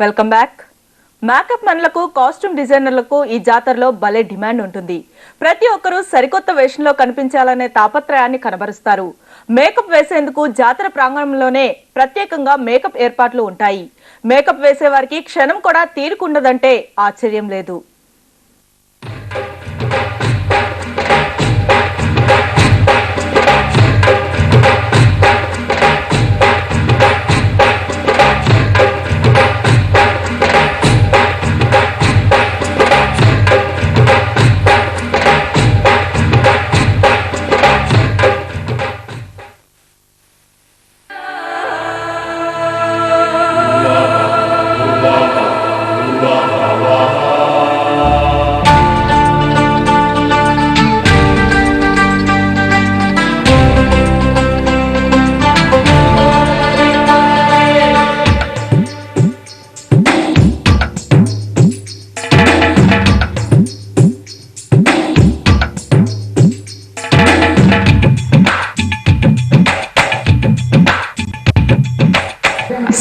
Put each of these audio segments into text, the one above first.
Welcome back. Makeup మెన్లకు, costume డిజైనర్లకు ఈ జాతరలో భలే డిమాండ్ ఉంటుంది. ప్రతి ఒక్కరూ సరికొత్త వేషంలో కనిపించాలనే తాపత్రయాన్ని కనబరుస్తారు. మేకప్ వేసేందుకు జాతర ప్రాంగణంలోనే ప్రత్యేకంగా మేకప్ ఏర్పాట్లు ఉంటాయి. మేకప్ వేసే వారికి క్షణం కూడా తీరుకుండదంటే ఆశ్చర్యం లేదు.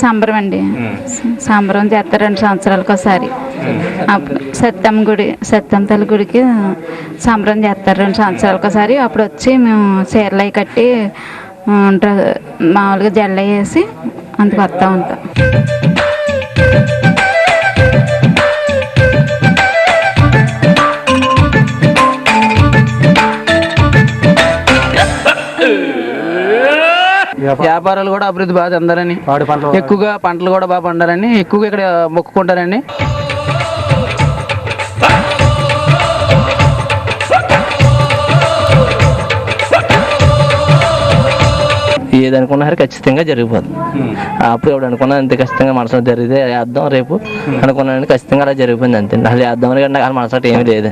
సంబరం అండి. సంబరం చేస్తారు 2 సంవత్సరాలకు ఒకసారి. అప్పుడు సత్యమ్మ తల్లి గుడికి సంబరం చేస్తారు 2 సంవత్సరాలకు ఒకసారి. అప్పుడు వచ్చి మేము చీరలు అవి కట్టి మామూలుగా జల్ల వేసి అందుకు వస్తూ ఉంటాం. వ్యాపారాలు కూడా అభివృద్ధి బాగా చెందాలని, ఎక్కువగా పంటలు కూడా బాగా పండాలని ఎక్కువగా ఇక్కడ మొక్కుకుంటారండి. ఏదనుకున్నా సరే ఖచ్చితంగా జరిగిపోతుంది. అప్పుడు ఎవడు అనుకున్నా అంతే ఖచ్చితంగా మనసులో జరిగితే వేద్దాం రేపు అనుకున్నాను, ఖచ్చితంగా అలా జరిగిపోయింది అంతే. అసలు వేద్దాం అని నాకు మనసులో ఏమీ లేదు.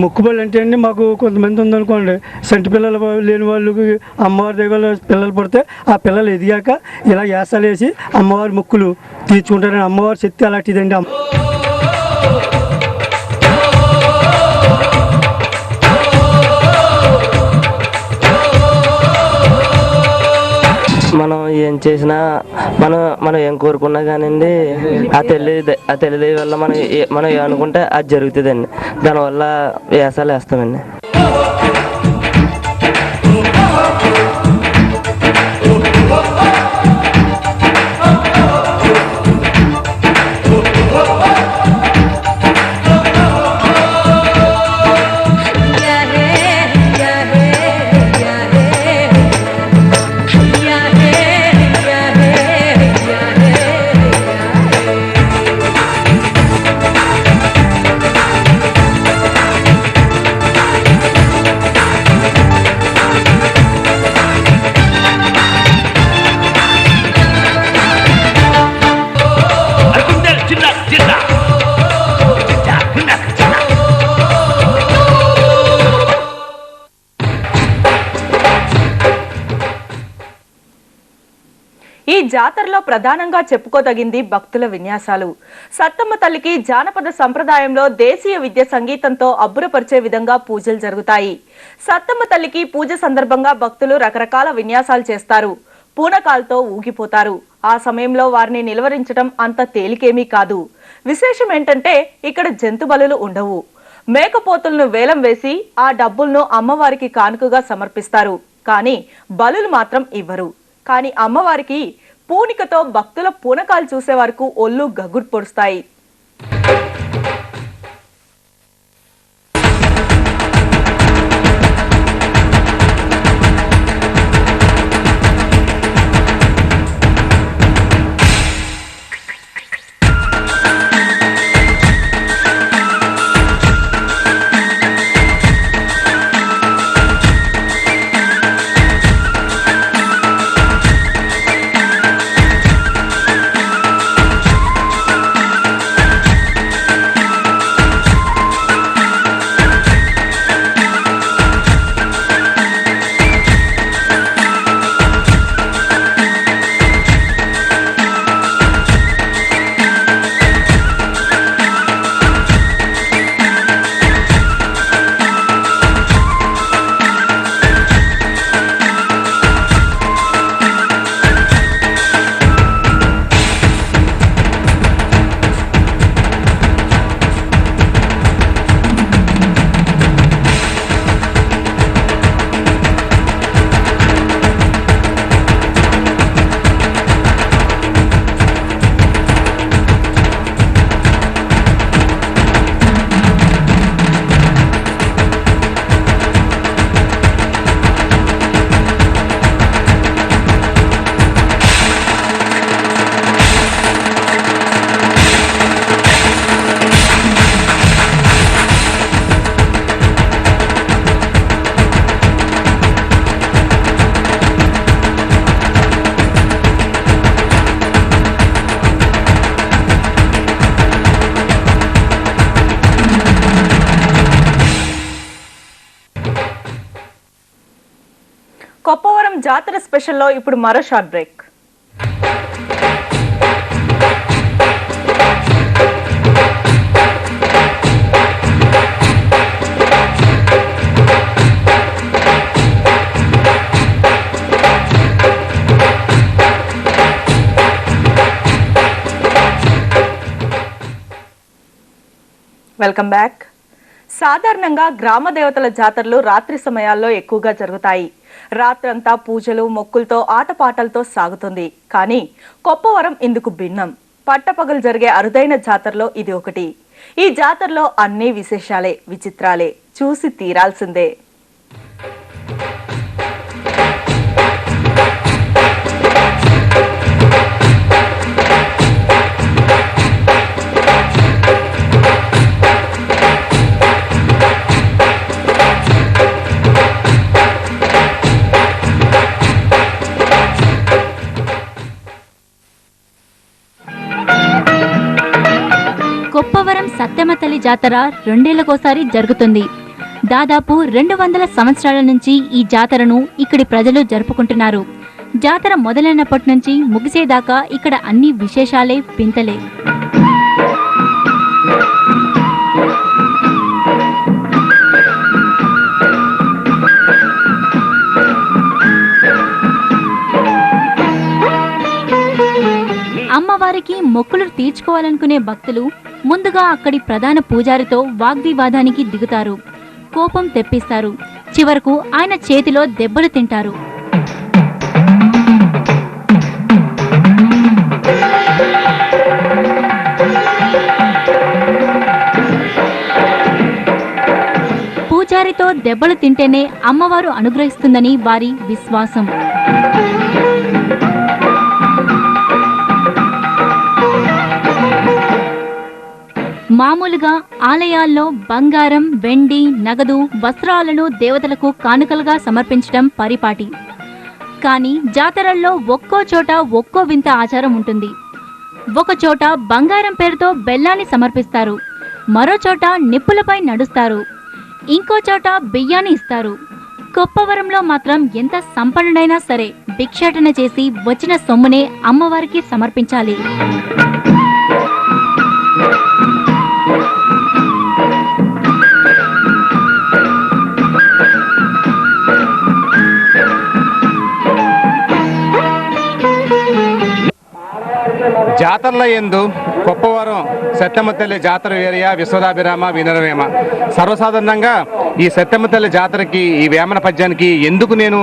మొక్కుబళ్ళు అంటే అండి, మాకు కొంతమంది ఉందనుకోండి, సంటి పిల్లలు లేని వాళ్ళకి అమ్మవారి దగ్గర పిల్లలు పడితే ఆ పిల్లలు ఎదిగాక ఇలా యాసాలు వేసి అమ్మవారి మొక్కులు తీర్చుకుంటారని అమ్మవారి శక్తి అలాంటిదండి. మనం ఏం చేసినా మనం ఏం కోరుకున్నా కానివ్వండి, ఆ తల్లి వల్ల మనం ఏమనుకుంటే అది జరుగుతుందండి. దానివల్ల వేసాలు వేస్తామండి. ఈ జాతరలో ప్రధానంగా చెప్పుకోదగింది భక్తుల విన్యాసాలు. సత్తమ్మ తల్లికి జానపద సంప్రదాయంలో దేశీయ విద్య సంగీతంతో అబ్బురపరిచే విధంగా పూజలు జరుగుతాయి. సత్తమ్మ తల్లికి పూజ సందర్భంగా భక్తులు రకరకాల విన్యాసాలు చేస్తారు. పూనకాలతో ఊగిపోతారు. ఆ సమయంలో వారిని నిలువరించడం అంత తేలికేమీ కాదు. విశేషం ఏంటంటే ఇక్కడ జంతు బలులు ఉండవు. మేకపోతులను వేలం వేసి ఆ డబ్బులను అమ్మవారికి కానుకగా సమర్పిస్తారు. కానీ బలులు మాత్రం ఇవ్వరు. కానీ అమ్మవారికి పూనికతో భక్తుల పూనకాలు చూసే వరకు ఒళ్ళు గగురు పొడుస్తాయి. జాతర స్పెషల్లో ఇప్పుడు మరో షార్ట్ బ్రేక్. Welcome back. సాధారణంగా గ్రామ దేవతల జాతరలు రాత్రి సమయాల్లో ఎక్కువగా జరుగుతాయి. రాత్రంతా పూజలు మొక్కులతో ఆటపాటలతో సాగుతుంది. కానీ కొప్పవరం ఇందుకు భిన్నం. పట్టపగలు జరిగే అరుదైన జాతరలో ఇది ఒకటి. ఈ జాతరలో అన్ని విశేషాలే, విచిత్రాలే, చూసి తీరాల్సిందే. కొప్పవరం సత్యమ్మ తల్లి జాతర 2 ఏళ్లకోసారి జరుగుతుంది. దాదాపు 200 సంవత్సరాల నుంచి ఈ జాతరను ఇక్కడి ప్రజలు జరుపుకుంటున్నారు. జాతర మొదలైనప్పటి నుంచి ముగిసేదాకా ఇక్కడ అన్ని విశేషాలే, వింతలే. అమ్మవారికి మొక్కులు తీర్చుకోవాలనుకునే భక్తులు ముందుగా అక్కడి ప్రధాన పూజారితో వాగ్వివాదానికి దిగుతారు. కోపం తెప్పిస్తారు. చివరకు ఆయన చేతిలో దెబ్బలు తింటారు. పూజారితో దెబ్బలు తింటేనే అమ్మవారు అనుగ్రహిస్తుందని వారి విశ్వాసం. మామూలుగా ఆలయాల్లో బంగారం, వెండి, నగదు, వస్త్రాలను దేవతలకు కానుకలుగా సమర్పించడం పరిపాటి. కానీ జాతరల్లో ఒక్కో చోట ఒక్కో వింత ఆచారం ఉంటుంది. ఒక చోట బంగారం పేరుతో బెల్లాన్ని సమర్పిస్తారు. మరో చోట నిప్పులపై నడుస్తారు. ఇంకో చోట బియ్యాన్ని ఇస్తారు. కొప్పవరంలో మాత్రం ఎంత సంపన్నుడైనా సరే భిక్షాటన చేసి వచ్చిన సొమ్మునే అమ్మవారికి సమర్పించాలి. జాతరల యందు కొప్పవరం సత్యమ్మ తల్లి జాతర ఏరియా విశ్వదాభిరామ వినరవేమ. సర్వసాధారణంగా ఈ సత్యమ్మ తల్లి జాతరకి, ఈ వేమన పద్యానికి ఎందుకు నేను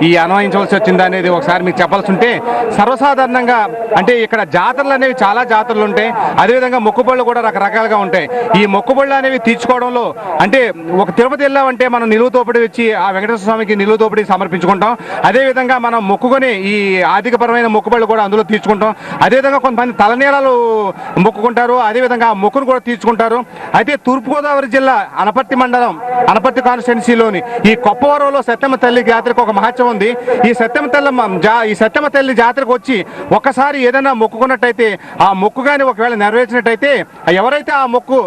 ఈ అన్వయించవలసి వచ్చిందా అనేది ఒకసారి మీకు చెప్పాల్సి ఉంటే, సర్వసాధారణంగా అంటే ఇక్కడ జాతరలు అనేవి చాలా జాతరలు ఉంటాయి. అదేవిధంగా మొక్కుబళ్ళు కూడా రకరకాలుగా ఉంటాయి. ఈ మొక్కుబళ్ళు అనేవి తీర్చుకోవడంలో అంటే ఒక తిరుపతి వెళ్ళామంటే మనం నిలువు తోపిడి వచ్చి ఆ వెంకటేశ్వర స్వామికి నిలువు తోపిడి సమర్పించుకుంటాం. అదేవిధంగా మనం మొక్కుకొని ఈ ఆర్థికపరమైన మొక్కుబళ్ళు కూడా అందులో తీర్చుకుంటాం. అదేవిధంగా కొంతమంది తలనీలాలు మొక్కుకుంటారు. అదేవిధంగా ఆ మొక్కును కూడా తీర్చుకుంటారు. అయితే తూర్పుగోదావరి జిల్లా అనపర్తి మండలం, అనపర్తి కాన్స్టిట్యున్సీలోని ఈ కొప్పవరంలో సత్యమ్మ తల్లి జాతరకు ఒక మహత్యం ఉంది. ఈ సత్యమ్మ తల్లి జాతరకు వచ్చి ఒక్కసారి ఏదైనా మొక్కుకున్నట్టయితే ఆ మొక్కు కానీ ఒకవేళ నెరవేర్చినట్టయితే ఎవరైతే ఆ మొక్కు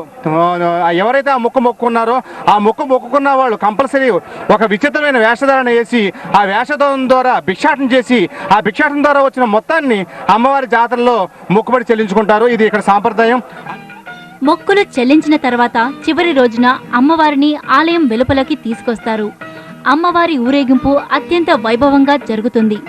మొక్కుకున్నారో ఆ మొక్కు మొక్కుకున్న వాళ్ళు కంపల్సరీ ఒక విచిత్రమైన వేషధారణ వేసి ఆ వేషధారణ ద్వారా భిక్షాటన చేసి ఆ భిక్షాటన ద్వారా వచ్చిన మొత్తాన్ని అమ్మవారి జాతరలో మొక్కుబడి చెల్లించుకుంటారు. ఇది ఇక్కడ సాంప్రదాయం. మొక్కులు చెల్లించిన తర్వాత చివరి రోజున అమ్మవారిని ఆలయం వెలుపలకి తీసుకొస్తారు. అమ్మవారి ఊరేగింపు అత్యంత వైభవంగా జరుగుతుంది.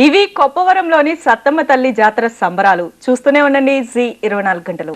ఇవి కొప్పవరంలోని సత్తమ్మ తల్లి జాతర సంబరాలు. చూస్తూనే ఉండండి జీ 24 గంటలు.